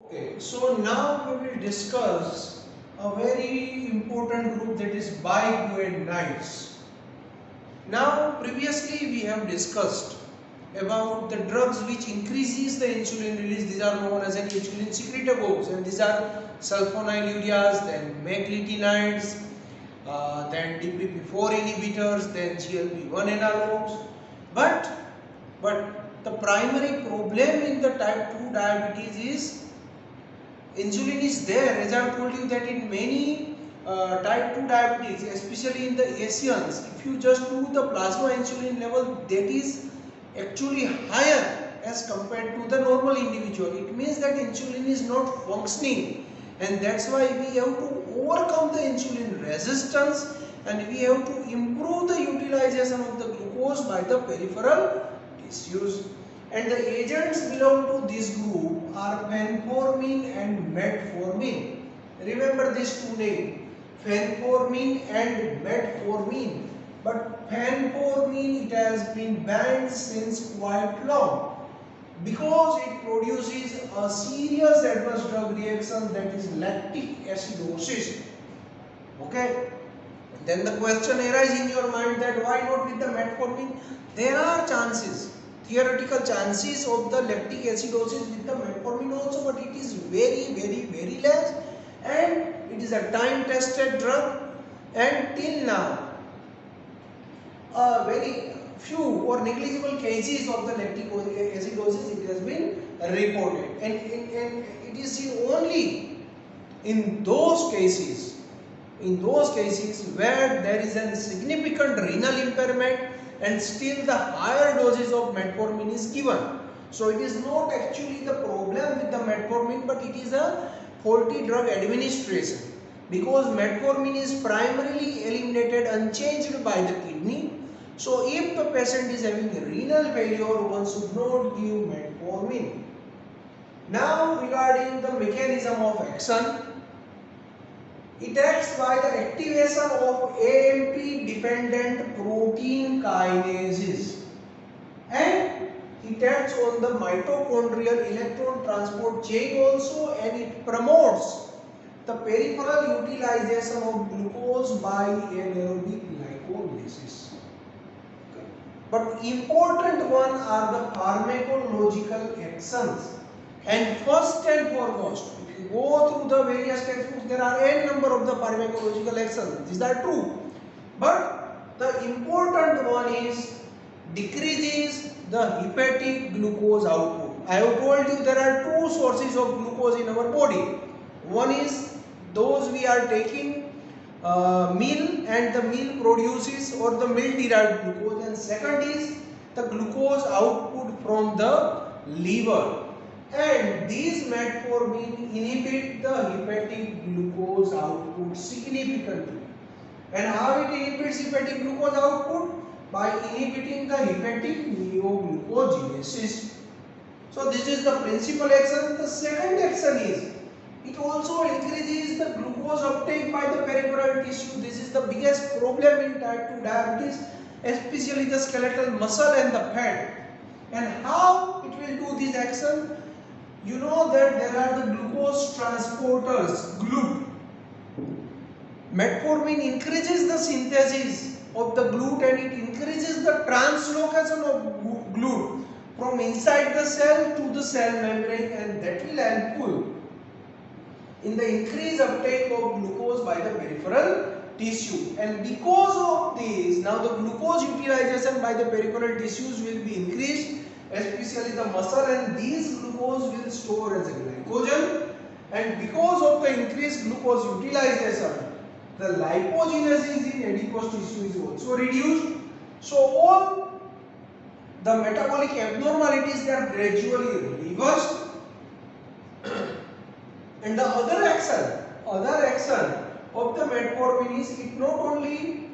Okay, so now we will discuss a very important group, that is biguanides. Now previously we have discussed about the drugs which increases the insulin release. These are known as an insulin secretagogues, and these are sulfonylureas, then meglitinides, then DPP-4 inhibitors, then GLP-1 analogs. But the primary problem in the type 2 diabetes is insulin is there, as I have told you that in many type 2 diabetes, especially in the Asians, if you just do the plasma insulin level, that is actually higher as compared to the normal individual. It means that insulin is not functioning, and that's why we have to overcome the insulin resistance, and we have to improve the utilization of the glucose by the peripheral tissues. And the agents belong to this group are phenformin and metformin. Remember these two names, phenformin and metformin. But phenformin, it has been banned since quite long because it produces a serious adverse drug reaction, that is lactic acidosis. Okay. Then the question arises in your mind that why not with the metformin? There are chances, theoretical chances of the lactic acidosis with the metformin also, but it is very less, and it is a time tested drug, and till now very few or negligible cases of the lactic acidosis it has been reported, and it is seen only in those cases where there is a significant renal impairment and still the higher doses of metformin is given. So it is not actually the problem with the metformin, but it is a faulty drug administration, because metformin is primarily eliminated unchanged by the kidney. So if the patient is having renal failure, one should not give metformin. Now regarding the mechanism of action, it acts by the activation of AMP dependent protein kinases, and it acts on the mitochondrial electron transport chain also, and it promotes the peripheral utilization of glucose by anaerobic glycolysis. But important one are the pharmacological actions. And first and foremost, if you go through the various textbooks, there are n number of the pharmacological actions. These are true. But the important one is decreases the hepatic glucose output. I have told you there are two sources of glucose in our body. One is those we are taking meal, and the meal produces or the meal derived glucose, and second is the glucose output from the liver, and these metformin inhibit the hepatic glucose output significantly. And how it inhibits hepatic glucose output? By inhibiting the hepatic neoglucogenesis. So this is the principal action. The second action is it also increases the glucose uptake by the peripheral tissue. This is the biggest problem in type 2 diabetes, especially the skeletal muscle and the fat. And how it will do this action? You know that there are the glucose transporters, GLUT. Metformin increases the synthesis of the GLUT, and it increases the translocation of GLUT from inside the cell to the cell membrane, and that will helpful in the increased uptake of glucose by the peripheral tissue. And because of this, now the glucose utilization by the peripheral tissues will be increased, especially the muscle, and these glucose will store as a glycogen. And because of the increased glucose utilization, the lipogenesis in adipose tissue is also reduced. So all the metabolic abnormalities, they are gradually reversed. And the other action of the metformin is it not only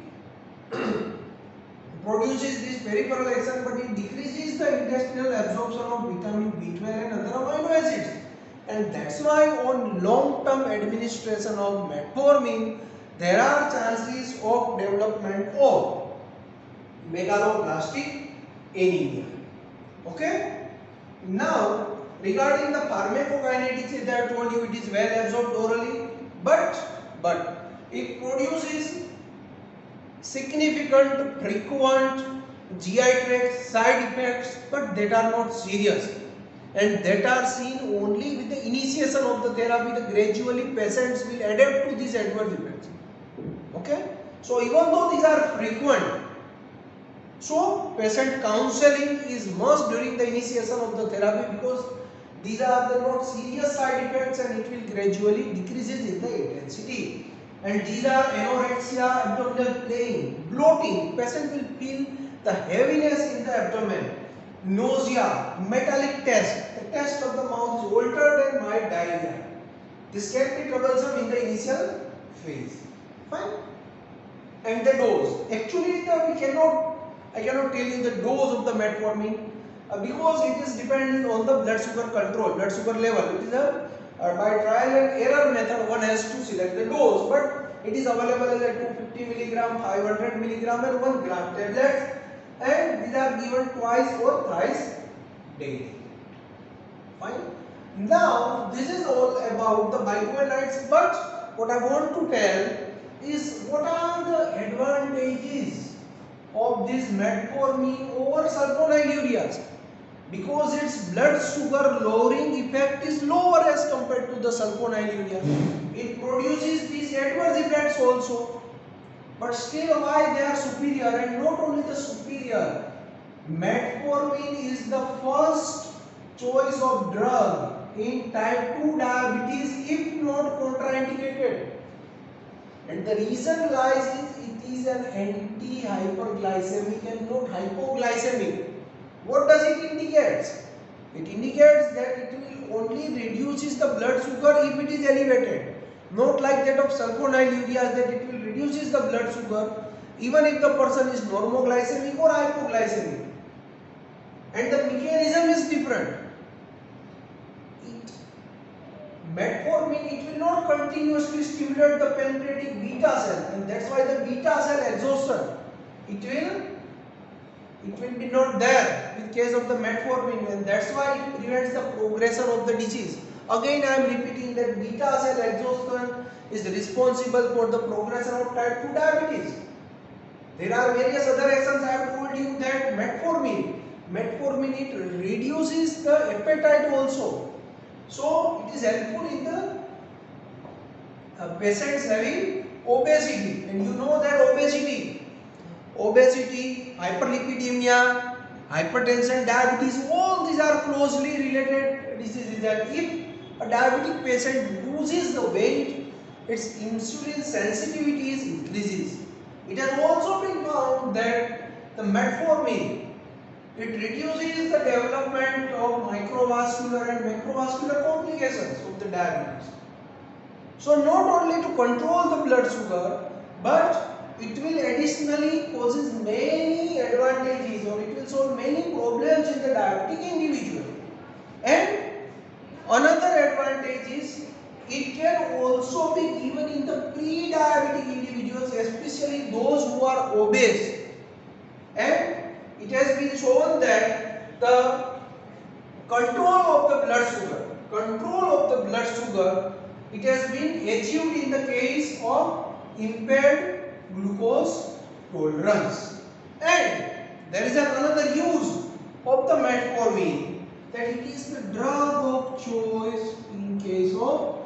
produces this peripheral action, but it decreases the intestinal absorption of vitamin B12 and other amino acids. And that's why on long-term administration of metformin, there are chances of development of megaloblastic anemia. Okay? Now Regarding the pharmacokinetics, I have told you it is well absorbed orally, but it produces significant frequent GI tract side effects, but that are not serious and that are seen only with the initiation of the therapy. The gradually patients will adapt to these adverse effects. Okay, so even though these are frequent, so patient counseling is must during the initiation of the therapy, because these are the not serious side effects and it will gradually decreases in the intensity. And these are anorexia, abdominal pain, bloating. Patient will feel the heaviness in the abdomen, nausea, metallic taste. The taste of the mouth is altered and mild diarrhea. This can be troublesome in the initial phase. Fine. And the dose. Actually, I cannot tell you the dose of the metformin because it is dependent on the blood sugar control, blood sugar level. It is a by trial and error method one has to select the dose, but it is available as a 250 milligram, 500 milligram and 1 gram tablets, and these are given twice or thrice daily. Fine. Now this is all about the bicarbonate, but what I want to tell is what are the advantages of this metformin over sulfonylureas, because its blood sugar lowering effect is lower as compared to the sulfonylurea. It produces these adverse effects also, but still why they are superior, and not only the superior, metformin is the first choice of drug in type 2 diabetes if not contraindicated. And the reason lies is it is an anti-hyperglycemic and not hypoglycemic. What does it indicate? It indicates that it will only reduces the blood sugar if it is elevated. Not like that of sulfonylureas that it will reduces the blood sugar even if the person is normoglycemic or hypoglycemic. And the mechanism is different. Metformin, it will not continuously stimulate the pancreatic beta cell, and that's why the beta cell exhaustion, it will be not there in case of the metformin, and that's why it prevents the progression of the disease. Again I am repeating that beta cell exhaustion is responsible for the progression of type 2 diabetes. There are various other actions. I have told you that metformin it reduces the appetite also. So it is helpful in the patients having obesity, and you know that obesity, hyperlipidemia, hypertension, diabetes, all these are closely related diseases. And if a diabetic patient loses the weight, its insulin sensitivity increases. It has also been found that the metformin, it reduces the development of microvascular and macrovascular complications of the diabetes. So not only to control the blood sugar, but it will additionally causes many advantages, or it will solve many problems in the diabetic individual. And another advantage is it can also be given in the pre-diabetic individuals, especially those who are obese. And it has been shown that the control of the blood sugar, it has been achieved in the case of impaired glucose tolerance. And there is another use of the metformin, that it is the drug of choice in case of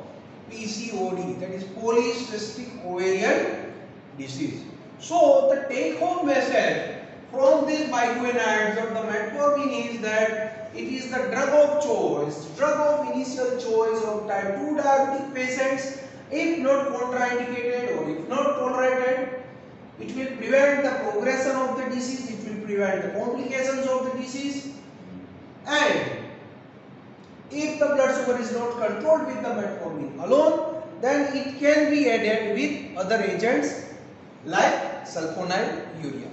PCOD, that is polycystic ovarian disease. So the take home message from these bicarbonate of the metformin is that it is the drug of choice, drug of initial choice of type 2 diabetic patients. If not contraindicated or if not tolerated, it will prevent the progression of the disease, it will prevent the complications of the disease. And if the blood sugar is not controlled with the metformin alone, then it can be added with other agents like sulfonylurea.